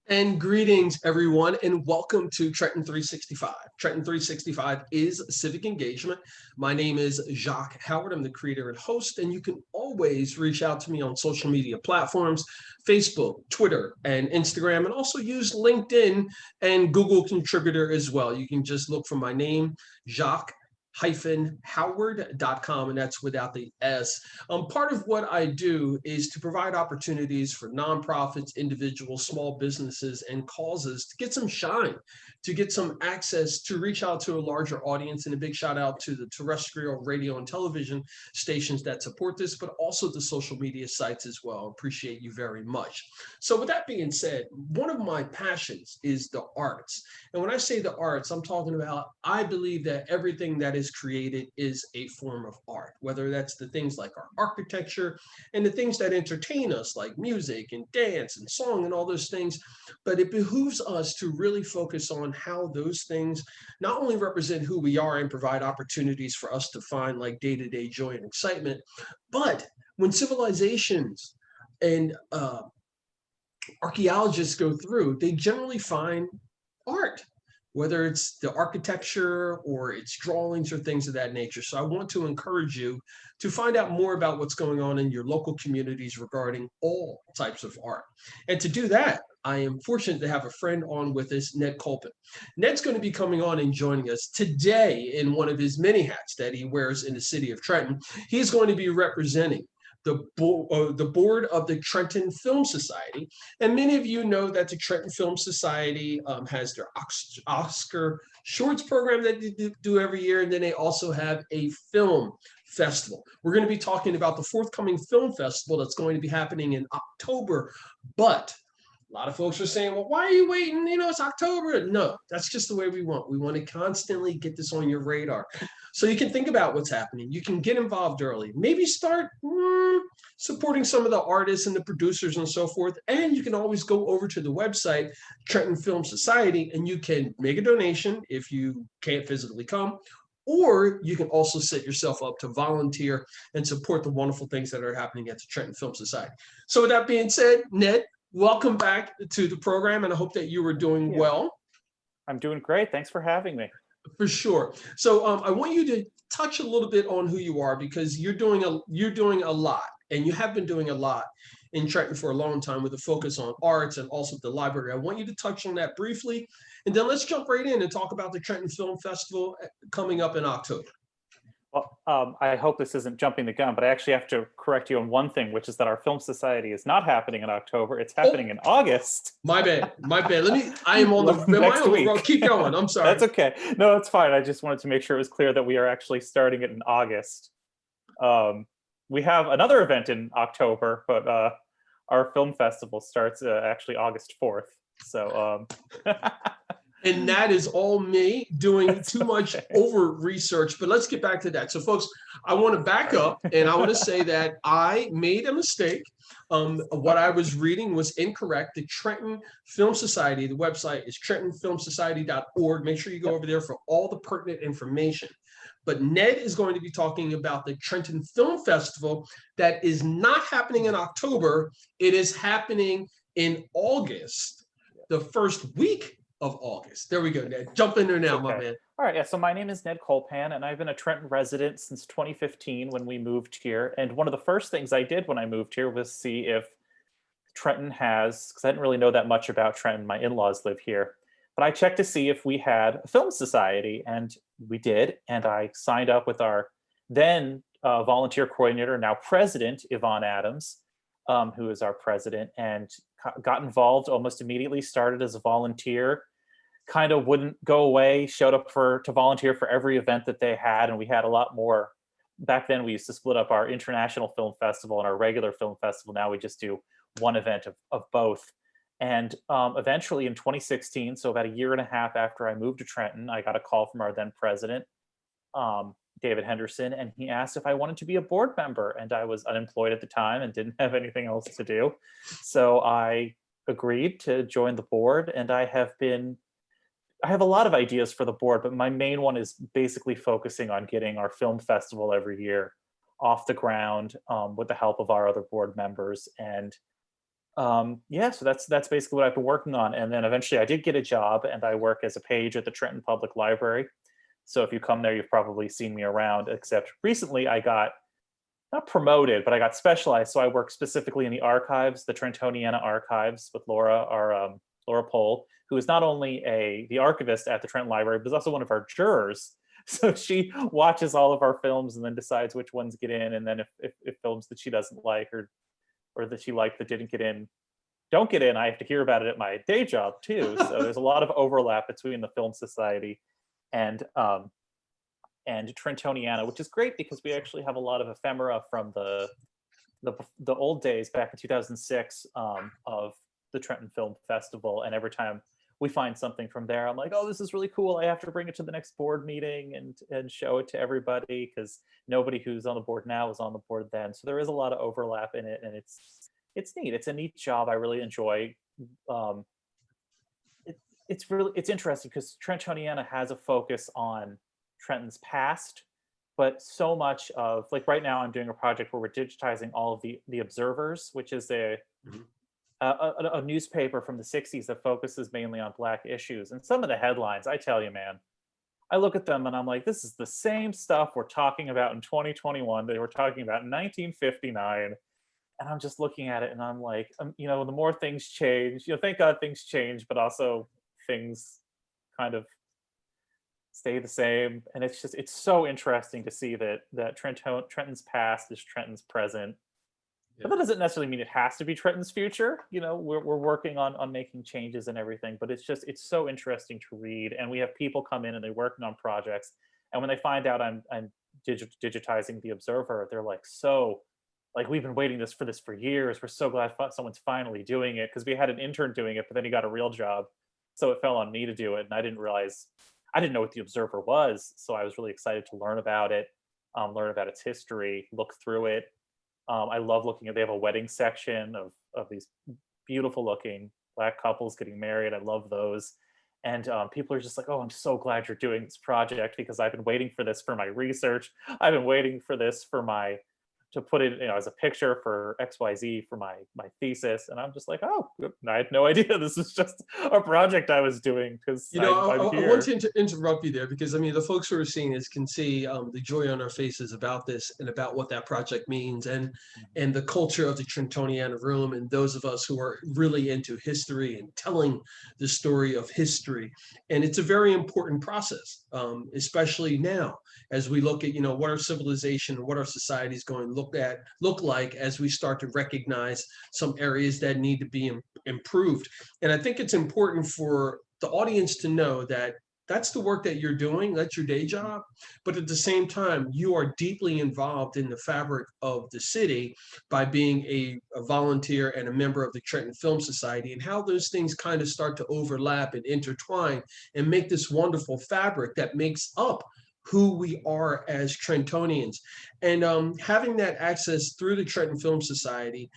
And greetings, everyone, and welcome to Trenton 365. Trenton 365 is civic engagement. My name is Jacque Howard. I'm the creator and host, and you can always reach out to me on social media platforms, Facebook, Twitter, and Instagram, and also use LinkedIn and Google Contributor as well. You can just look for my name, Jacque howard.com, and that's without the S. Part of what I do is to provide opportunities for nonprofits, individuals, small businesses, and causes to get some shine, to get some access, to reach out to a larger audience. And a big shout out to the terrestrial radio and television stations that support this, but also the social media sites as well. Appreciate you very much. So with that being said, one of my passions is the arts. And when I say the arts, I'm talking about, I believe that everything that is created is a form of art, whether that's the things like our architecture and the things that entertain us, like music and dance and song and all those things. But it behooves us to really focus on how those things not only represent who we are and provide opportunities for us to find like day-to-day joy and excitement, but when civilizations and archaeologists go through, they generally find art, whether it's the architecture or it's drawings or things of that nature. So I want to encourage you to find out more about what's going on in your local communities regarding all types of art. And to do that, I am fortunate to have a friend on with us, Ned Kolpan. Ned's going to be coming on and joining us today in one of his many hats that he wears in the city of Trenton. He's going to be representing the board of the Trenton Film Society. And many of you know that the Trenton Film Society has their Oscar Shorts program that they do every year. And then they also have a film festival. We're going to be talking about the forthcoming film festival that's going to be happening in October. But a lot of folks are saying, well, why are you waiting? You know, it's October. No, that's just the way we want. We want to constantly get this on your radar. So you can think about what's happening. You can get involved early. Maybe start supporting some of the artists and the producers and so forth. And you can always go over to the website, Trenton Film Society, and you can make a donation if you can't physically come. Or you can also set yourself up to volunteer and support the wonderful things that are happening at the Trenton Film Society. So with that being said, Ned, welcome back to the program, and I hope that you were doing well. I'm doing great. Thanks for having me. For sure. So I want you to touch a little bit on who you are, because you're doing a lot, and you have been doing a lot in Trenton for a long time with a focus on arts and also the library. I want you to touch on that briefly, and then let's jump right in and talk about the Trenton Film Festival coming up in October. Well, I hope this isn't jumping the gun, but I actually have to correct you on one thing, which is that our film society is not happening in October. It's happening in August. My bad. I am on the next week. Road. Keep going. I'm sorry. That's okay. No, it's fine. I just wanted to make sure it was clear that we are actually starting it in August. We have another event in October, but our film festival starts actually August 4th. So. And that is all me doing too much over research, but let's get back to that. So folks, I want to back up, and I want to say that I made a mistake. What I was reading was incorrect. The Trenton Film Society, the website is trentonfilmsociety.org. Make sure you go over there for all the pertinent information. But Ned is going to be talking about the Trenton Film Festival that is not happening in October. It is happening in August, the first week of August. There we go, Ned. Jump in there now, my man. All right, yeah, so my name is Ned Kolpan, and I've been a Trenton resident since 2015 when we moved here. And one of the first things I did when I moved here was see if Trenton has, because I didn't really know that much about Trenton, my in-laws live here, but I checked to see if we had a film society, and we did. And I signed up with our then volunteer coordinator, now president, Yvonne Adams, who is our president, and got involved almost immediately, started as a volunteer, kind of wouldn't go away, showed up to volunteer for every event that they had. And we had a lot more. Back then we used to split up our international film festival and our regular film festival. Now we just do one event of both. And eventually in 2016, so about a year and a half after I moved to Trenton, I got a call from our then president, David Henderson, and he asked if I wanted to be a board member. And I was unemployed at the time and didn't have anything else to do. So I agreed to join the board, and I have a lot of ideas for the board, but my main one is basically focusing on getting our film festival every year off the ground with the help of our other board members, and Yeah, so that's basically what I've been working on. And then eventually I did get a job, and I work as a page at the Trenton Public Library. So if you come there, you've probably seen me around, except recently I got not promoted, but I got specialized. So I work specifically in the archives, the Trentoniana Archives, with Laura Pohl, who is not only the archivist at the Trenton Library, but is also one of our jurors. So she watches all of our films and then decides which ones get in, and then if films that she doesn't like or that she liked that didn't get in don't get in, I have to hear about it at my day job too. So there's a lot of overlap between the Film Society and Trentoniana, which is great because we actually have a lot of ephemera from the old days back in 2006 of the Trenton Film Festival. And every time we find something from there, I'm like, oh, this is really cool. I have to bring it to the next board meeting and show it to everybody, because nobody who's on the board now was on the board then. So there is a lot of overlap in it, and it's neat. It's a neat job. I really enjoy. Um, it's interesting because Trentoniana has a focus on Trenton's past, but so much of, like, right now I'm doing a project where we're digitizing all of the Observers, which is Mhm. a newspaper from the 60s that focuses mainly on Black issues. And some of the headlines, I tell you, man, I look at them and I'm like, this is the same stuff we're talking about in 2021 that we're talking about in 1959. And I'm just looking at it and I'm like, the more things change, thank God things change, but also things kind of stay the same. And it's so interesting to see that Trenton's past is Trenton's present. But Yeah. that doesn't necessarily mean it has to be Trenton's future. We're working on making changes and everything, but it's so interesting to read. And we have people come in and they're working on projects. And when they find out I'm digitizing the Observer, they're like, so, like, we've been waiting for this for years. We're so glad someone's finally doing it, because we had an intern doing it, but then he got a real job. So it fell on me to do it. And I didn't know what the Observer was. So I was really excited to learn about it, learn about its history, look through it. I love looking at. They have a wedding section of these beautiful looking Black couples getting married. I love those, and people are just like, "Oh, I'm so glad you're doing this project, because I've been waiting for this for my research. I've been waiting for this to put it, as a picture for XYZ for my thesis." And I'm just like, "Oh, I had no idea this is just a project I was doing, because I'm I want here." to interrupt you there because I mean, the folks who are seeing this can see the joy on our faces about this and about what that project means, and the culture of the Trentoniana room, and those of us who are really into history and telling the story of history. And it's a very important process, especially now as we look at what our civilization and what our society is going to look like as we start to recognize some areas that need to be improved. And I think it's important for the audience to know that that's the work that you're doing, that's your day job, but at the same time you are deeply involved in the fabric of the city by being a volunteer and a member of the Trenton Film Society, and how those things kind of start to overlap and intertwine and make this wonderful fabric that makes up who we are as Trentonians. And having that access through the Trenton Film Society,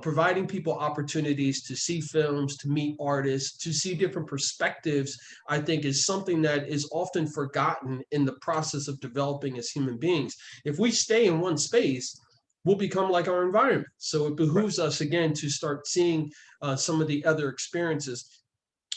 providing people opportunities to see films, to meet artists, to see different perspectives, I think is something that is often forgotten in the process of developing as human beings. If we stay in one space, we'll become like our environment. So it Right. behooves us again to start seeing some of the other experiences.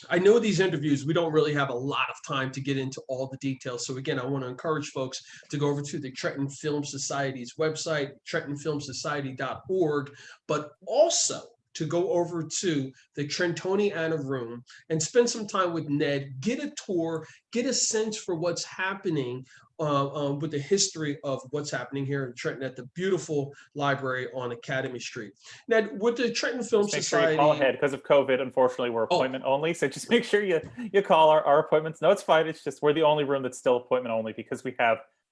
I know these interviews, we don't really have a lot of time to get into all the details. So again, I want to encourage folks to go over to the Trenton Film Society's website, trentonfilmsociety.org, but also to go over to the Trentoniana room and spend some time with Ned, get a tour, get a sense for what's happening with the history of what's happening here in Trenton at the beautiful library on Academy Street. Ned, with the Trenton Film Just make sure you call Society, ahead, because of COVID. Unfortunately, we're oh, appointment only. So just make sure you call our appointments. No, it's fine. It's just we're the only room that's still appointment only, because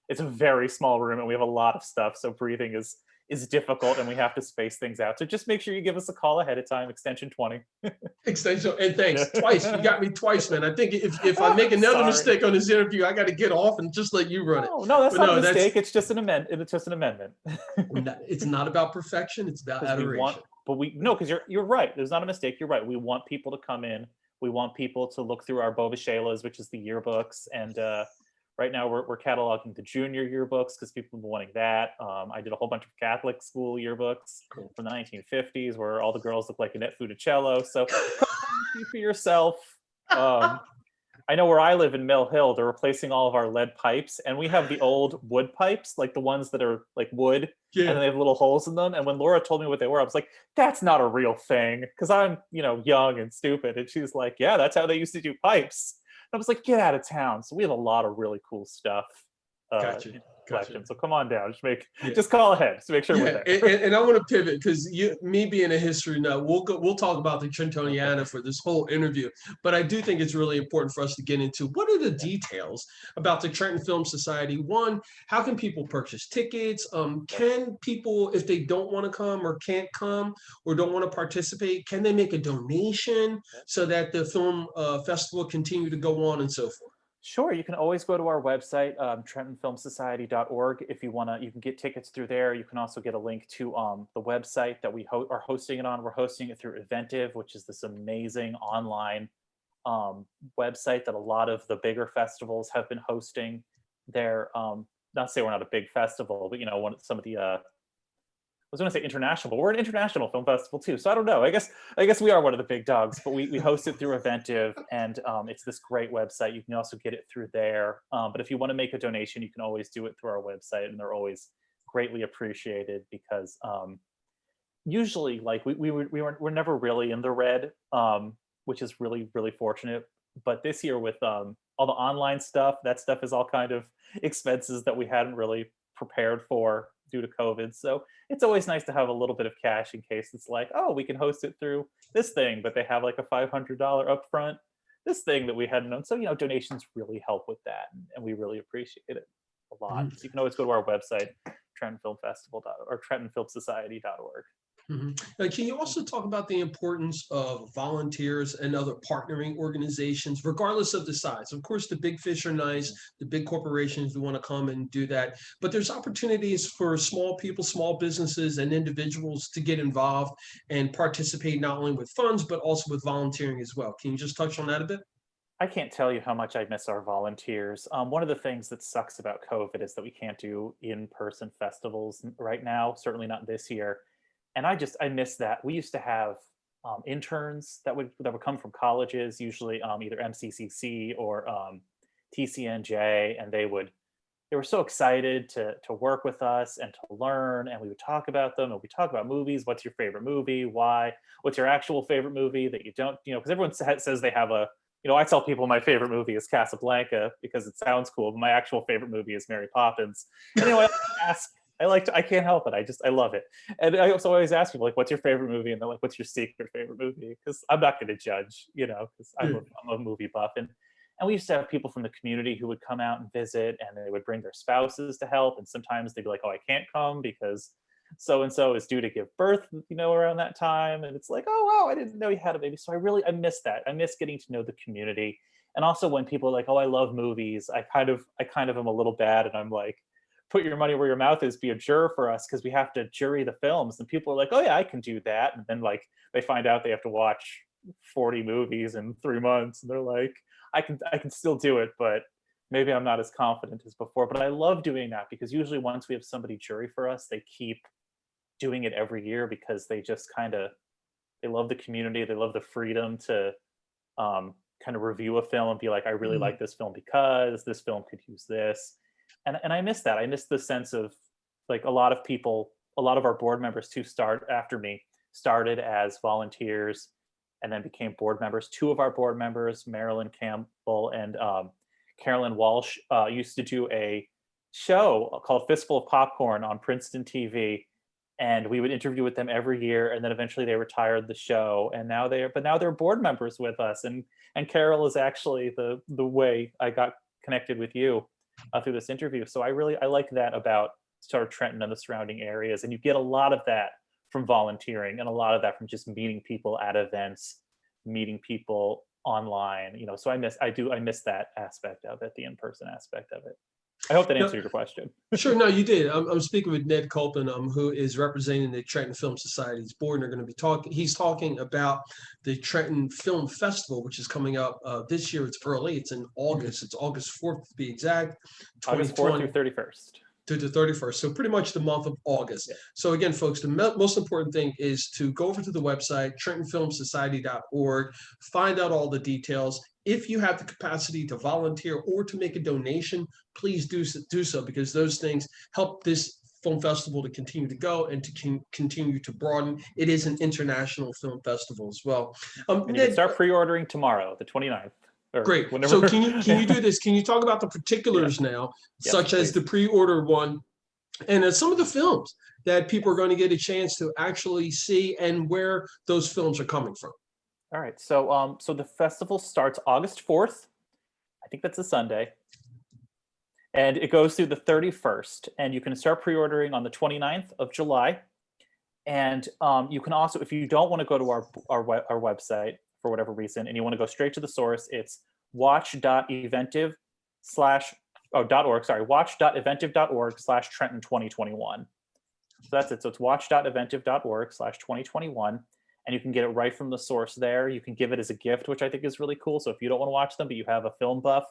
it's a very small room and we have a lot of stuff. So breathing is difficult and we have to space things out. So just make sure you give us a call ahead of time, extension 20. extension, and thanks twice. You Yeah. got me twice, man. I think if I make Oh, another sorry. mistake on this interview, I got to get off and just let you run it. No, that's But not a no, mistake. It's just an amendment. It's just an amendment. it's not about perfection. It's about Because we want, adoration. but we no, because you're right. There's not a mistake. You're right. We want people to come in. We want people to look through our Bovashelas, which is the yearbooks, and Right now, we're cataloging the junior yearbooks because people have been wanting that. I did a whole bunch of Catholic school yearbooks Cool. from the 1950s where all the girls look like Annette Funicello. So come see for yourself. Um, I know where I live in Mill Hill, they're replacing all of our lead pipes, and we have the old wood pipes, like the ones that are like wood, and Yeah. then they have little holes in them. And when Laura told me what they were, I was like, "That's not a real thing," because I'm, young and stupid. And she's like, "Yeah, that's how they used to do pipes." And I was like, "Get out of town!" So we have a lot of really cool stuff Gotcha. in Gotcha. collection. So come on down, Yeah. just call ahead to make sure we're Yeah, there. and I want to pivot because me being a history nut, we'll talk about the Okay. Trentoniana for this whole interview. But I do think it's really important for us to get into what are the Yeah. details about the Trenton Film Society. One, how can people purchase tickets? Yep. Can people, if they don't want to come or can't come or don't want to participate, can they make a donation Yep. so that the film festival continue to go on and so forth? Sure, you can always go to our website, trentonfilmsociety.org. If you want to, you can get tickets through there. You can also get a link to the website that we are hosting it on. We're hosting it through Eventive, which is this amazing online website that a lot of the bigger festivals have been hosting. They're not to say we're not a big festival, but some of the was going to say international, but we're an international film festival too. So I don't know. I guess we are one of the big dogs, but we host it through Eventive, and it's this great website. You can also get it through there. But if you want to make a donation, you can always do it through our website, and they're always greatly appreciated because usually, like we're never really in the red, which is really really fortunate. But this year with all the online stuff, that stuff is all kind of expenses that we hadn't really prepared for due to COVID. So it's always nice to have a little bit of cash in case it's like, oh, we can host it through this thing, but they have like a $500 upfront, this thing that we hadn't known. So, donations really help with that. And we really appreciate it a lot. Mhm. So you can always go to our website, Trenton Film Festival or TrentonFilmSociety.org. Can you also talk about the importance of volunteers and other partnering organizations, regardless of the size? Of course, the big fish are nice, the big corporations want to come and do that, but there's opportunities for small people, small businesses, and individuals to get involved and participate not only with funds, but also with volunteering as well. Can you just touch on that a bit? I can't tell you how much I miss our volunteers. One of the things that sucks about COVID is that we can't do in-person festivals right now, certainly not this year. And I miss that. We used to have interns that would come from colleges, usually either MCCC or TCNJ, and they were so excited to work with us and to learn, and we would talk about them, and we talk about movies. What's your favorite movie? Why? What's your actual favorite movie that you don't, because everyone says they have a, I tell people my favorite movie is Casablanca because it sounds cool, but my actual favorite movie is Mary Poppins. Anyway, I can't help it. I love it. And I also always ask people, like, what's your favorite movie? And they're like, what's your secret favorite movie? Because I'm not going to judge, because Yeah. I'm a movie buff. And we used to have people from the community who would come out and visit, and they would bring their spouses to help. And sometimes they'd be like, oh, I can't come because so and so is due to give birth, around that time. And it's like, oh wow, I didn't know you had a baby. So I miss that. I miss getting to know the community. And also when people are like, oh, I love movies, I kind of am a little bad, and I'm like, put your money where your mouth is, be a juror for us because we have to jury the films. And people are like, oh yeah, I can do that. And then like they find out they have to watch 40 movies in 3 months, and they're like, I can still do it, but maybe I'm not as confident as before. But I love doing that because usually once we have somebody jury for us, they keep doing it every year because they just they love the community, they love the freedom to kind of review a film and be like, I really Mhm. like this film because this film could use this. And I miss that. I miss the sense of, like, a lot of our board members too start after me started as volunteers and then became board members. Two of our board members, Marilyn Campbell and Carolyn Walsh, used to do a show called Fistful of Popcorn on Princeton TV, and we would interview with them every year. And then eventually they retired the show, and now they're board members with us. And Carol is actually the way I got connected with you through this interview. So I like that about sort of Trenton and the surrounding areas, and you get a lot of that from volunteering and a lot of that from just meeting people at events, meeting people online. So I miss that aspect of it, the in-person aspect of it. I hope that No, answered your question. sure. No, you did. I'm speaking with Ned Kolpan, who is representing the Trenton Film Society's board, and they're going to be talking. He's talking about the Trenton Film Festival, which is coming up this year. It's early. It's in August. It's August 4th to be exact, August 4th 2020 through 31st. to the 31st. So pretty much the month of August. Yeah. So again, folks, the most important thing is to go over to the website, trentonfilmsociety.org, find out all the details. If you have the capacity to volunteer or to make a donation, please do so, because those things help this film festival to continue to go and to continue to broaden. It is an international film festival as well. And you Ned, can start pre-ordering tomorrow, the 29th. Or great. whenever. So can you do this? Can you talk about the particulars now, Yes, such as please. the pre-order one, and some of the films that people are going to get a chance to actually see, and where those films are coming from? All right. So the festival starts August 4th. I think that's a Sunday. And it goes through the 31st. And you can start pre-ordering on the 29th of July. And you can also, if you don't want to go to our website for whatever reason, and you want to go straight to the source, it's watch.eventive slash watch.eventive.org/Trenton 2021. So that's it. So it's watch.eventive.org/2021. And you can get it right from the source there. You can give it as a gift, which I think is really cool. So if you don't want to watch them, but you have a film buff,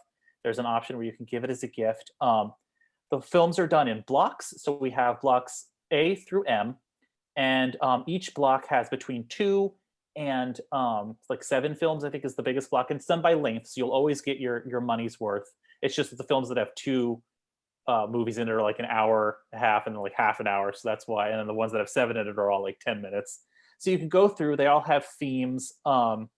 there's an option where you can give it as a gift. The films are done in blocks. So we have blocks A through M. And each block has between 2 and like 7 films, I think, is the biggest block. And it's done by length. So you'll always get your money's worth. It's just that the films that have 2 movies in it are like an hour and a half and then like half an hour. So that's why. And then the ones that have 7 in it are all like 10 minutes. So you can go through, they all have themes. And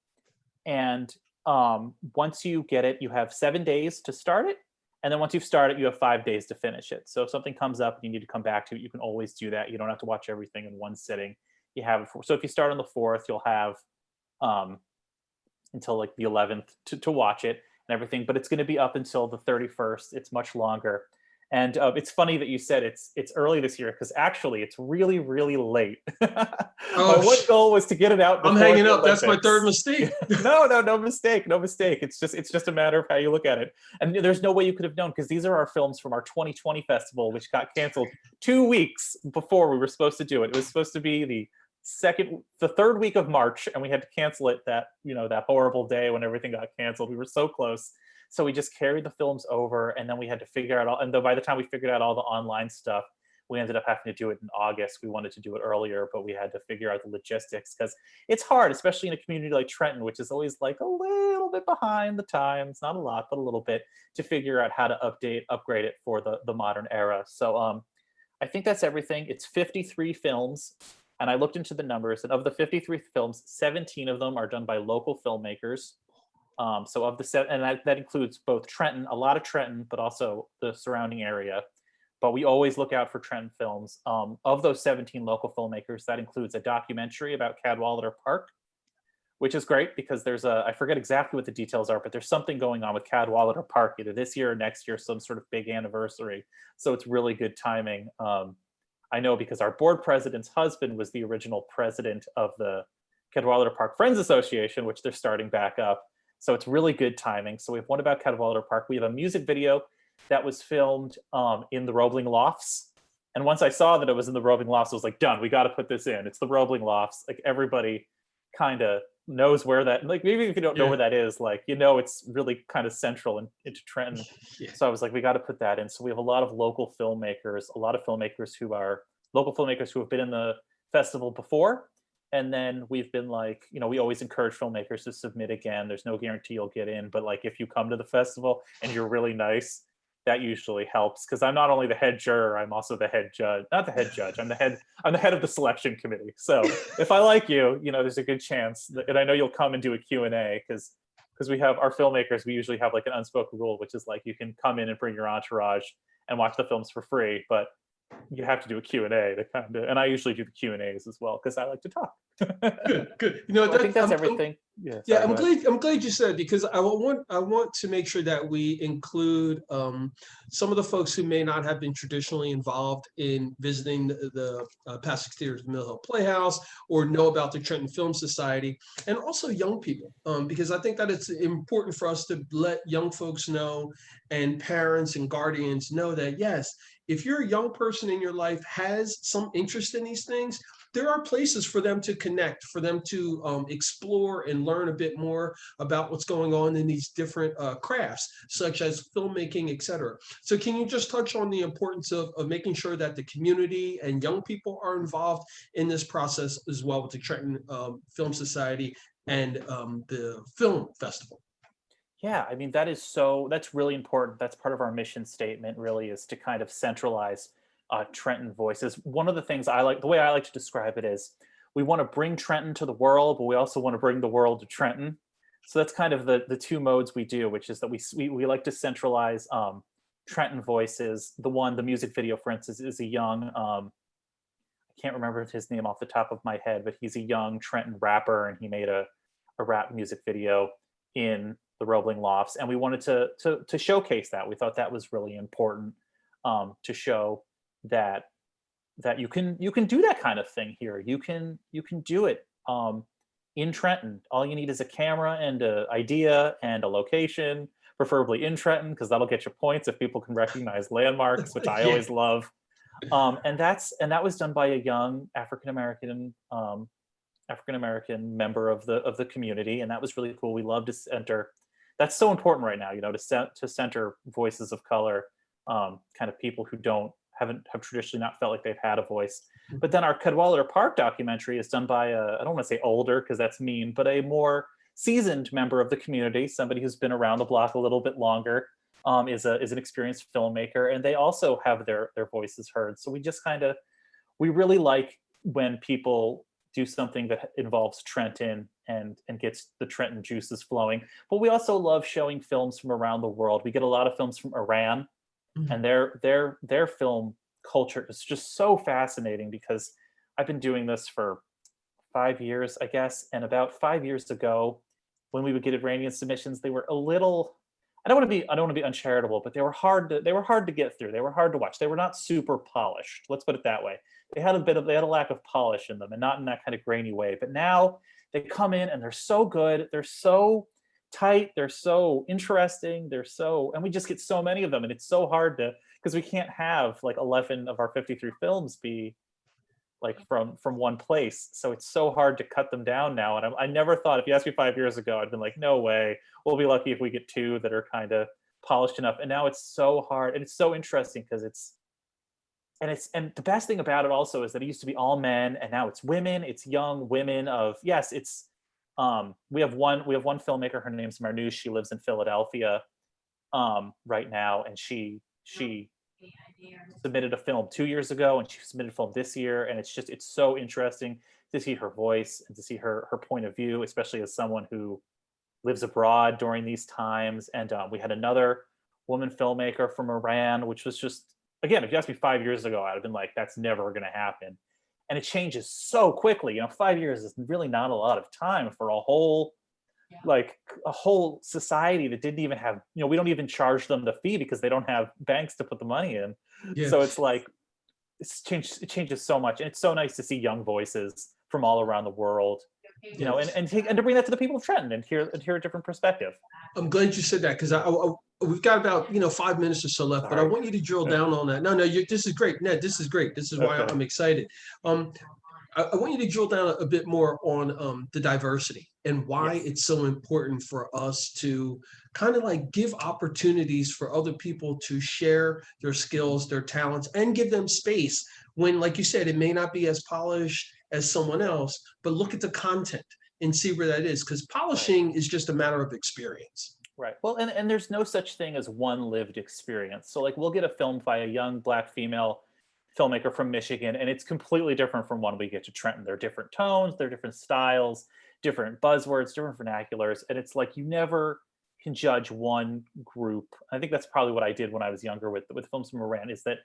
once you get it, you have 7 days to start it. And then once you've started, you have 5 days to finish it. So if something comes up and you need to come back to it, you can always do that. You don't have to watch everything in one sitting. You have it so if you start on the 4th, you'll have until like the 11th to watch it and everything. But it's going to be up until the 31st. It's much longer. And it's funny that you said it's early this year, because actually it's really, really late. My one goal was to get it out. I'm hanging up. That's my third mistake. No mistake. It's just a matter of how you look at it. And there's no way you could have known, because these are our films from our 2020 festival, which got canceled 2 weeks before we were supposed to do it. It was supposed to be the 3rd week of March, and we had to cancel it that horrible day when everything got canceled. We were so close. So we just carried the films over, and then we had to figure out and by the time we figured out all the online stuff, we ended up having to do it in August. We wanted to do it earlier, but we had to figure out the logistics, because it's hard, especially in a community like Trenton, which is always like a little bit behind the times, not a lot, but a little bit, to figure out how to upgrade it for the modern era. So I think that's everything. It's 53 films. And I looked into the numbers, and of the 53 films, 17 of them are done by local filmmakers. So of the and that includes both Trenton, a lot of Trenton, but also the surrounding area. But we always look out for Trenton films. Of those 17 local filmmakers, that includes a documentary about Cadwallader Park, which is great, because there's I forget exactly what the details are, but there's something going on with Cadwallader Park either this year or next year, some sort of big anniversary. So it's really good timing. I know because our board president's husband was the original president of the Cadwallader Park Friends Association, which they're starting back up. So it's really good timing. So we have one about Cadwallader Park. We have a music video that was filmed in the Roebling Lofts. And once I saw that it was in the Roebling Lofts, I was like, done, we got to put this in. It's the Roebling Lofts. Like, everybody kind of knows where that, like, maybe if you don't know where that is, like, it's really kind of central into Trenton. Yeah. So I was like, we got to put that in. So we have a lot of local filmmakers, who have been in the festival before. And then we've been like, we always encourage filmmakers to submit again. There's no guarantee you'll get in, but like, if you come to the festival and you're really nice, that usually helps, because I'm not only the head juror, I'm also the head judge. Not the head judge. I'm the head of the selection committee. So if I like you, there's a good chance and I know you'll come and do a Q&A, because we have our filmmakers. We usually have like an unspoken rule, which is like, you can come in and bring your entourage and watch the films for free, but you have to do a Q&A to kind of, and I usually do the Q&As as well because I like to talk. Good, good. You know, So I think that that's everything. Yeah, yeah, sorry, go ahead. I'm glad you said, because I want to make sure that we include some of the folks who may not have been traditionally involved in visiting the Pacific Theater's Mill Hill Playhouse, or know about the Trenton Film Society, and also young people, because I think that it's important for us to let young folks know, and parents and guardians know, that yes, if you're a young person in your life has some interest in these things, there are places for them to connect, for them to explore and learn a bit more about what's going on in these different crafts, such as filmmaking, et cetera. So can you just touch on the importance of making sure that the community and young people are involved in this process as well, with the Trenton Film Society and the film festival? Yeah, I mean, that's really important. That's part of our mission statement, really, is to kind of centralize Trenton voices. One of the things the way I like to describe it is, we want to bring Trenton to the world, but we also want to bring the world to Trenton. So that's kind of the two modes we do, which is that we like to centralize Trenton voices. The music video, for instance, is a young, I can't remember his name off the top of my head, but he's a young Trenton rapper, and he made a rap music video in the Roebling Lofts, and we wanted to showcase that. We thought that was really important, to show that you can do that kind of thing here. You can do it in Trenton. All you need is a camera and an idea and a location, preferably in Trenton, because that'll get you points if people can recognize landmarks, which I Yeah. always love. And that was done by a young African American member of the community, and that was really cool. We love to center. That's so important right now, to center voices of color, kind of people who have traditionally not felt like they've had a voice. But then our Cadwallader Park documentary is done by I don't want to say older because that's mean, but a more seasoned member of the community, somebody who's been around the block a little bit longer, is an experienced filmmaker, and they also have their voices heard. So we really like when people do something that involves Trenton and gets the Trenton juices flowing. But we also love showing films from around the world. We get a lot of films from Iran, and their film culture is just so fascinating, because I've been doing this for 5 years, I guess, and about 5 years ago, when we would get Iranian submissions, they were a little, I don't want to be uncharitable, but they were hard to get through. They were hard to watch. They were not super polished. Let's put it that way. They had a lack of polish in them, and not in that kind of grainy way. But now they come in and they're so good. They're so tight. They're so interesting. And we just get so many of them, and it's so hard because we can't have like 11 of our 53 films be like from one place. So it's so hard to cut them down now. And I never thought, if you asked me 5 years ago, I'd been like, no way. We'll be lucky if we get 2 that are kind of polished enough. And now it's so hard, and it's so interesting because and the best thing about it also is that it used to be all men, and now it's women. It's young women we have one filmmaker. Her name's Marnouche. She lives in Philadelphia right now, and she submitted a film 2 years ago, and she submitted a film this year, and it's so interesting to see her voice and to see her point of view, especially as someone who lives abroad during these times. And we had another woman filmmaker from Iran, which was just, again, if you asked me 5 years ago, I'd have been like, that's never going to happen. And it changes so quickly. 5 years is really not a lot of time for a whole society that didn't even have, we don't even charge them the fee because they don't have banks to put the money in. Yeah. So it's like, it changes so much. And it's so nice to see young voices from all around the world, and to bring that to the people of Trenton and hear a different perspective. I'm glad you said that, because we've got about 5 minutes or so left. Sorry. But I want you to drill down on that. No, this is great, Ned. This is great. This is why Okay. I'm excited. I want you to drill down a bit more on the diversity, and why Yes. it's so important for us to kind of like give opportunities for other people to share their skills, their talents, and give them space when, like you said, it may not be as polished as someone else, but look at the content and see where that is, because polishing is just a matter of experience. Right. Well, and there's no such thing as one lived experience. So like, we'll get a film by a young Black female filmmaker from Michigan, and it's completely different from one we get to Trenton. They're different tones, they're different styles, different buzzwords, different vernaculars. And it's like, you never can judge one group. I think that's probably what I did when I was younger with films from Iran, is that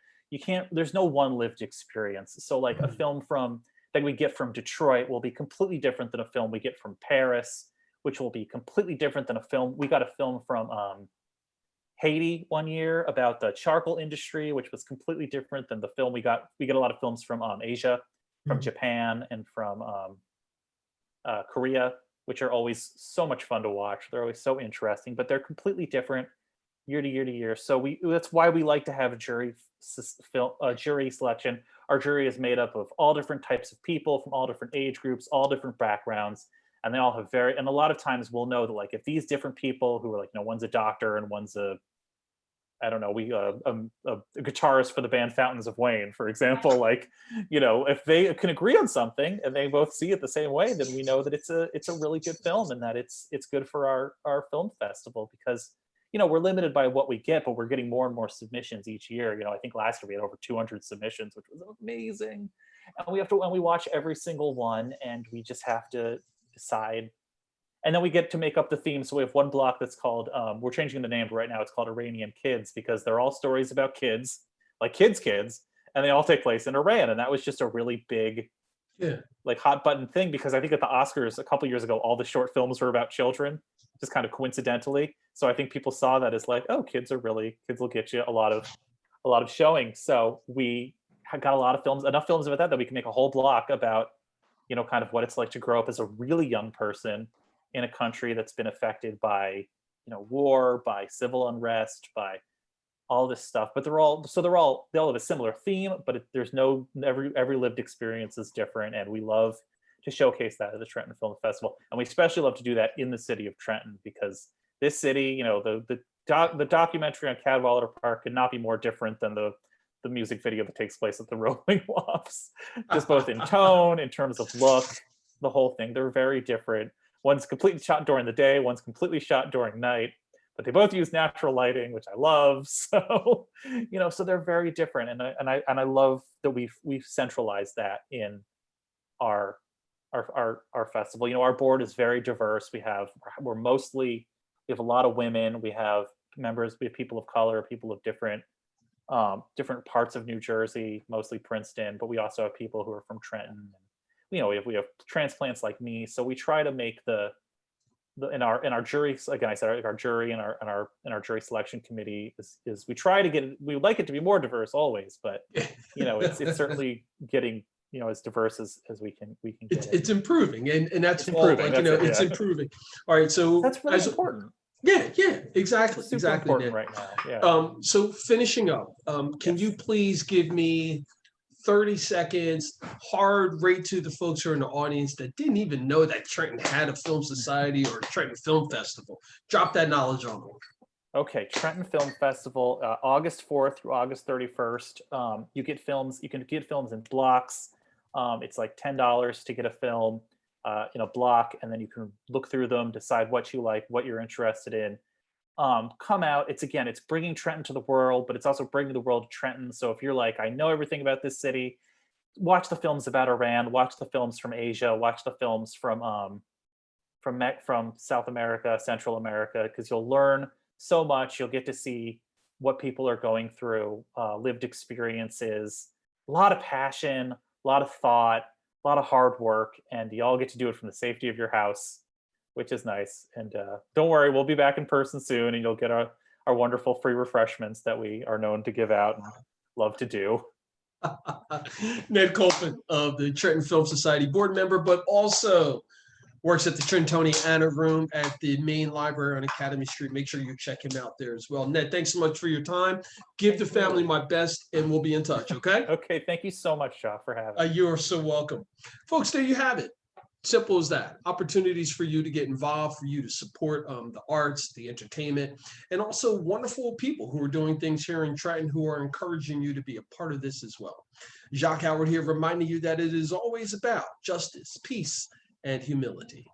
there's no one lived experience. So like a film that we get from Detroit will be completely different than a film we get from Paris, which will be completely different than we got a film from Haiti one year about the charcoal industry, which was completely different than the film we got. We get a lot of films from Asia, from Japan, and from Korea, which are always so much fun to watch. They're always so interesting, but they're completely different year to year to year. So that's why we like to have a jury selection. Our jury is made up of all different types of people from all different age groups, all different backgrounds, and they all have and a lot of times we'll know that like if these different people who are like, one's a doctor and one's I don't know, a guitarist for the band Fountains of Wayne, for example, like, if they can agree on something and they both see it the same way, then we know that it's a really good film and that it's good for our film festival because, we're limited by what we get, but we're getting more and more submissions each year. I think last year we had over 200 submissions, which was amazing. And we watch every single one and we just have to decide. And then we get to make up the theme. So we have one block that's called, we're changing the name, but right now it's called Iranian Kids because they're all stories about kids, like kids, and they all take place in Iran. And that was just a really big, like hot button thing because I think at the Oscars a couple years ago, all the short films were about children, just kind of coincidentally. So I think people saw that as like, oh, kids will get you a lot of showing. So we got enough films about that we can make a whole block about, kind of what it's like to grow up as a really young person in a country that's been affected by, war, by civil unrest, by all this stuff. But they all have a similar theme, but every lived experience is different. And we love to showcase that at the Trenton Film Festival. And we especially love to do that in the city of Trenton because this city, the documentary on Cadwallader Park could not be more different than the music video that takes place at the Rolling Wops, just both in tone, in terms of look, the whole thing. They're very different. One's completely shot during the day, one's completely shot during night, but they both use natural lighting, which I love. So, so they're very different. And I love that we've centralized that in our festival. Our board is very diverse. We have a lot of women. We have members, we have people of color, people of different parts of New Jersey, mostly Princeton, but we also have people who are from Trenton. We have transplants like me. So we try to make in our jury, again, I said our jury and our jury selection committee is we try to we would like it to be more diverse always, but it's certainly getting as diverse as we can get. It's improving, and that's improving. It's improving. All right, so that's really important. Yeah, exactly. It's super important right now. Yeah. So finishing up, can you please give me 30 seconds, hard rate to the folks who are in the audience that didn't even know that Trenton had a film society or a Trenton Film Festival. Drop that knowledge on them. Okay, Trenton Film Festival, August 4th through August 31st. You can get films in blocks. It's like $10 to get a film in a block, and then you can look through them, decide what you like, what you're interested in. Come out. It's bringing Trenton to the world, but it's also bringing the world to Trenton. So if you're like, I know everything about this city, watch the films about Iran, watch the films from Asia, watch the films from South America, Central America, because you'll learn so much. You'll get to see what people are going through, lived experiences, a lot of passion, a lot of thought, a lot of hard work, and you all get to do it from the safety of your house, which is nice. And don't worry, we'll be back in person soon, and you'll get our wonderful free refreshments that we are known to give out and love to do. Ned Kolpan of the Trenton Film Society board member, but also works at the Trentoniana room at the main library on Academy Street. Make sure you check him out there as well. Ned, thanks so much for your time. Give the family my best, and we'll be in touch, okay? Okay, thank you so much, Jacque, for having me. You are so welcome. Folks, there you have it. Simple as that. Opportunities for you to get involved, for you to support the arts, the entertainment, and also wonderful people who are doing things here in Trenton who are encouraging you to be a part of this as well. Jacque Howard here, reminding you that it is always about justice, peace, and humility.